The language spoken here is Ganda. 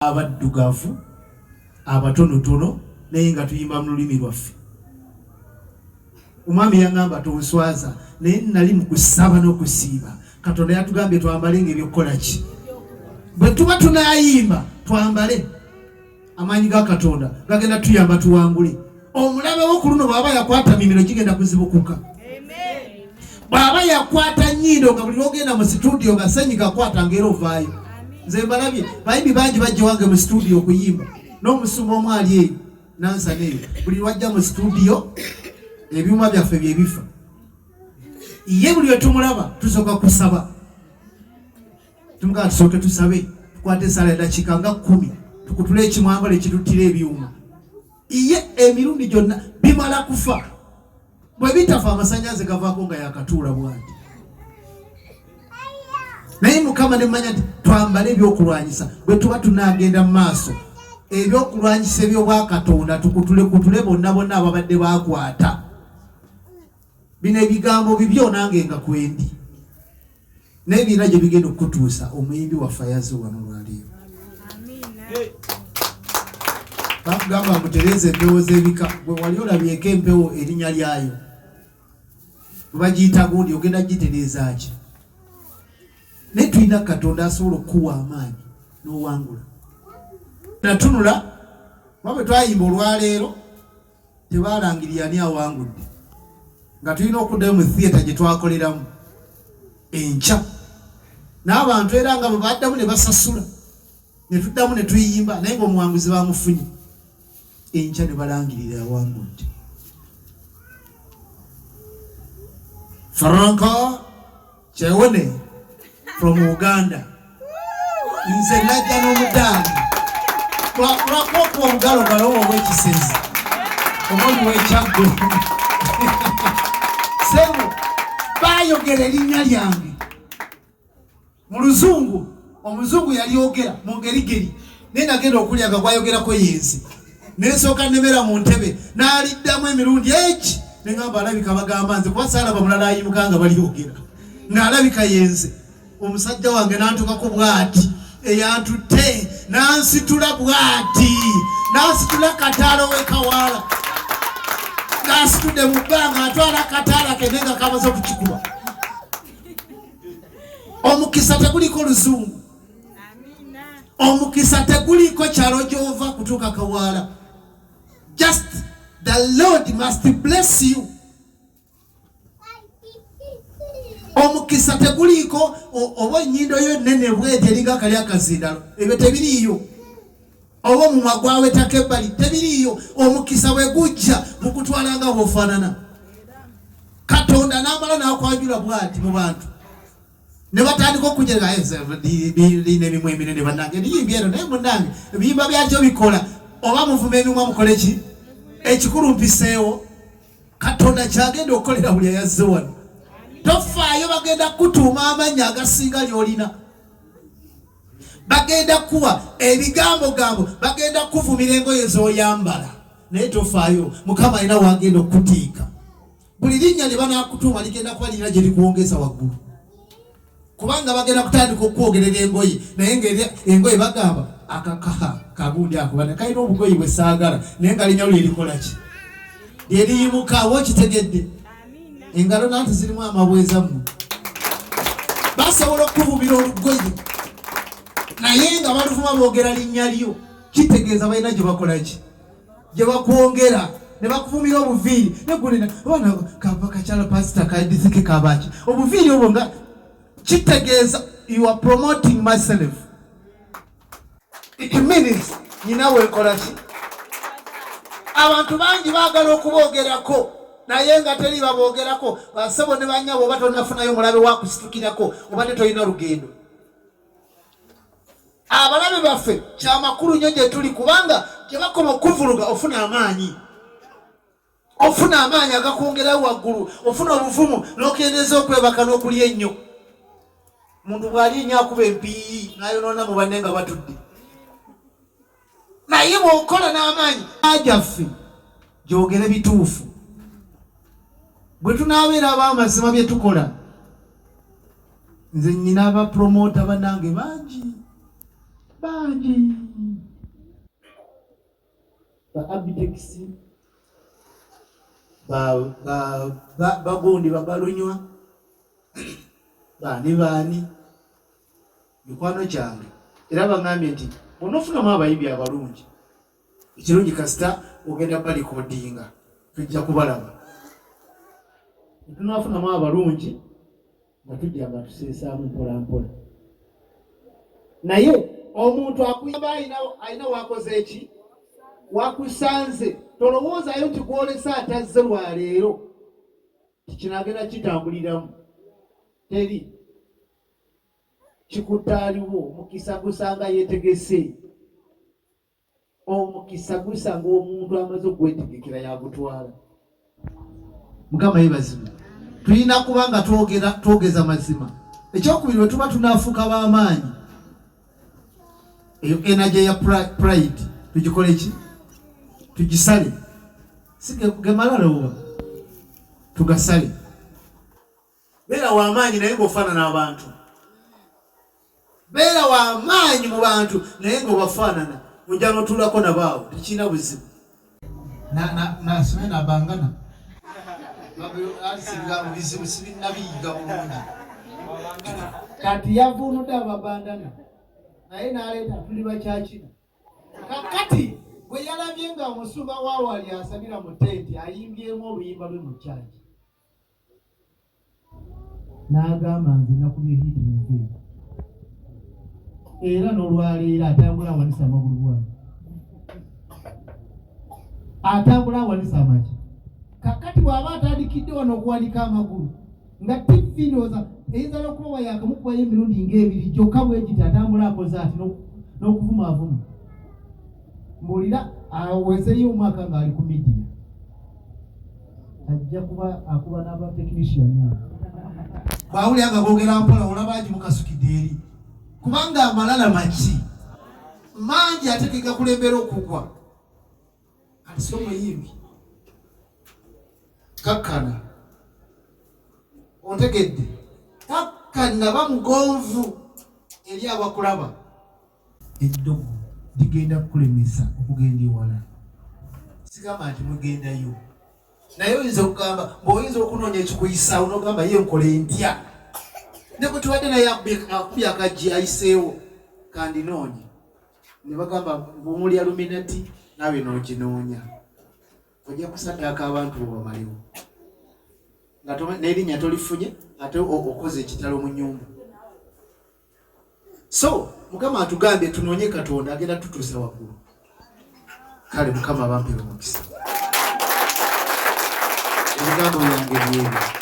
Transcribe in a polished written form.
abaddugavu abatonotono naye nga tuyimba mu lulimi lwaffe. Omwami yangamba tonswaza naye nali mu kusaba n'okusiiba. Katonda yatugambye twambalenga ebyokukola ki? Bwe tuba tunayimba twambale. Amaanyi ga Katonda gagenda tuyamba tuwangule. Omulabe wo ku luno bw'aba yakwata mimiro gigenda kuzibukuka. Bw'aba yakwata nnyindo nga buli lwogenda mu studio nga senyi gakwata ngera ovaayo. Nze mbalabye bayimbi bangi bajja wange mu studio okuyimba n'omusumba omwali eyo nansana eyo buli lwajja mu studio ebyuma byaffe bye bifa. Ye buli wetumulaba tusooka kusaba. Tumugaa tusooke tusabe tukwate esala eddakiika nga 10 tukutule ekimwambala ekituttira ebyuma. Ye emirundi gyonna bimala kufa. Bwe bitafa amasannyalaze gavaako nga yakatuula bwati. Naye Mukama ne mmanya nti twambale ebyokulwanyisa bwe tuba tunaagenda mu maaso. Ebyokulwanyisa eby'obwakatonda tukutule bonna bonna ababadde baakwata. Bino ebigambo bibyo nange nga kwendi. N'ebiina gye bigenda okutuusa omuyimbi waffe ayaze wano lwaleero. Bakugamba mutereze empewo z'ebika. Bwe wali olabyeko empewo erinnya lyayo bwe bagiyita gundi ogenda gitereeza ki? Ne tulina Katonda asobola okuwa amaanyi n'owangula. Natunula wabe twayimba olwaleero tebaalangirira ani awangudde. Nga tulina okuddayo mu theatre gye twakoleramu enkya. N'abantu era nga bwe baddamu ne basasula. Ne tuddamu ne tuyimba naye ng'omuwanguzi bamufunye. Enkya ne balangirira awangudde. Franco Chewone from Uganda. Nze najja n'omudaali. Lwakuba omugalo galowo ow'ekisenzi. Omuli w'ekyaggo. Sebo baayogera erinnya lyange. Mu Luzungu, Omuzungu yalyogera mu ngerigeri. Naye nagenda okulyaga gwayogerako yensi. Nesooka nemera mu ntebe. N'aliddamu emirundi eki. Ne ngamba alabika bagamba nze kuba saalaba mulala ayimuka nga balyogera. Ng'alabika yenze. Omusajja wange n'antukako bw'ati. Eyantutte n'ansitula bw'ati. N'ansitula kataalo w'ekawaala. N'asitudde mu bbanga atwala akataala ke nenga kamaze okukikuba. Omukisa teguliko Luzungu. Omukisa teguliko kyalo gy'ova kutuuka kawaala. Just the Lord must bless you. Omukisa teguliko oba ennyindo yo nnene bwete eringa akali akazindalo. Ebyo tebiriiyo. Oba omumwa gwawe taka ebbali tebiriiyo. Omukisa bwe gujja mukutwala nga bw'ofaanana. Katonda n'amala n'akwanjula bw'ati mu bantu. Ne batandika okujega lina emimwa eminene bannange liyimbi eno naye munnange ebiyimba byakyo bikola. Oba muvuma emimwa mukole ki? Ekikulu mpiseewo. Katonda kyagenda okukolera buli ayazze wano. Tofaayo bagenda kutuuma amannya agasinga ly'olina. Bagenda kuwa ebigambo bagenda kuvumira engoye z'oyambala. Naye tofaayo Mukama alina wagenda okutiika. Buli linnya lye banaakutuuma ligenda kuba lirina gye likuwongeza waggulu. Kubanga bagenda kutandika okwogerera engoye naye ng'engoye bagamba akakaha kagundi akubana kalina obugoyi bwe saagala naye nga linnya lye likola ki? Lyeriyimuka awo kitegedde. Engalo nanti zirimu amabweza mu. Basobola okuvumira olugoye naye nga baluvuma boogera linnya lyo kitegeeza balina gye bakola ki? Gye bakwongera ne bakuvumira obuviiri negulina obana kakyala pasita kadisike kabaki obuviiri obwo nga kitegeeza you are promoting myself. It means nyina weekola ki? Abantu bangi baagala okuboogerako naye nga teri baboogerako. Basebo ne bannyabo oba tonafunayo mulabe wakusitukirako obadde tolina lugendo. Abalabe baffe kyamakulu nnyo gye tuli kubanga gye bakoma okuvuluga ofuna amaanyi. Ofuna amaanyi agakwongerayo waggulu. Ofuna obuvumu n'okendeeza okwebaka n'okulya ennyo. Muntu bw'ali nnyo akuba empiiyi n'ayonoona mu banne nga batudde. Naye bw'okola n'amaanyi ajaffe gyogere bituufu. Bwe tunaabeera ab'amazima bye tukola. Nze nnyina abapromota bannange bangi. ba Abitex, bagundi babalunywa, bani mikwano kyange era bangambye nti onofunamu abayimbi abalungi ekirungi kasita ogenda balikodinga tujja kubalaba tunafunamu abalungi nga tujja nga tuseesaamu mpolampola naye omuntu akuyamba alina wakoze eki wakusanze tolowoozayo nti gwolesa atazze lwaleero tikinagenda kitambuliramu teri kikutaaliwo omukisa gusanga yeetegese omukisa gusanga omuntu amaze okwetegekera yagutwala. Mukama yeebazibwe. Tulina kuba nga twogeza mazima. Ekyokubiri bwe tuba tunaafuuka b'amaanyi eyo energy ya pride tugikole ki? Tugisale. Sige malala oba tugasale. Beera w'amaanyi naye ng'ofaanana abantu. Beera w'amaanyi mu bantu naye ng'obafaanana. Ojja n'otuulako nabaawo tekirina buzibu. Nasome nabangana. Asinga mu bizibu sibinnabiyiga bulungi. Kati yavuunudde ababandana. Naye n'aleeta tuli bakyakina. Kakati bwe yalabye nga omusumba waawali asabira mu tenti ayimbyemu oluyimba lwe mu kyaki. N'agamba nze nakubye hidi mu nviiri. Era n'olwaleero atambula awanisa amagulu bwange. Atambula awanisa amagi. Kakati bw'aba atandikidde wano okuwanika amagulu nga TV ndowooza eyinza n'okuba yakamukubayo emirundi ng'ebiri kyokka bwe giti atambula akoze ati n'okuvumaavuma. Mbuulira aweeseyo omwaka ng'ali ku midiya. Ajja kuba akuba n'abatekinisiyani abo. Bwawulira nga boogera mpola olaba agi mukasukidde eri. Kubanga amalala maki mangi ategeka kulembera okugwa. Kati si omuyimbi. Kakkana. Ontegedde. Kakkana bamugonvu eri abakulaba. Eddogo ligenda kukulemesa okugenda ewala. Sigamba nti mugendayo. Naye oyinza okugamba ng'oyinza okunoonya ekikuyisaawo n'ogamba ye nkole ntya. Ne bwe tuwadde naye akubye akaggi ayiseewo kandinoonye. Ne bagamba bw'omuli aluminati naawe n'oginoonya. Ojja kusaddaaka abantu bo bamalewo. Nga n'erinnya tolifunye ate okoze ekitalo mu nnyumba. So Mukama atugambye tunoonye Katonda agenda tutuusa waggulu. Kale Mukama abampe omukisa. Ebigambo byange byebyo.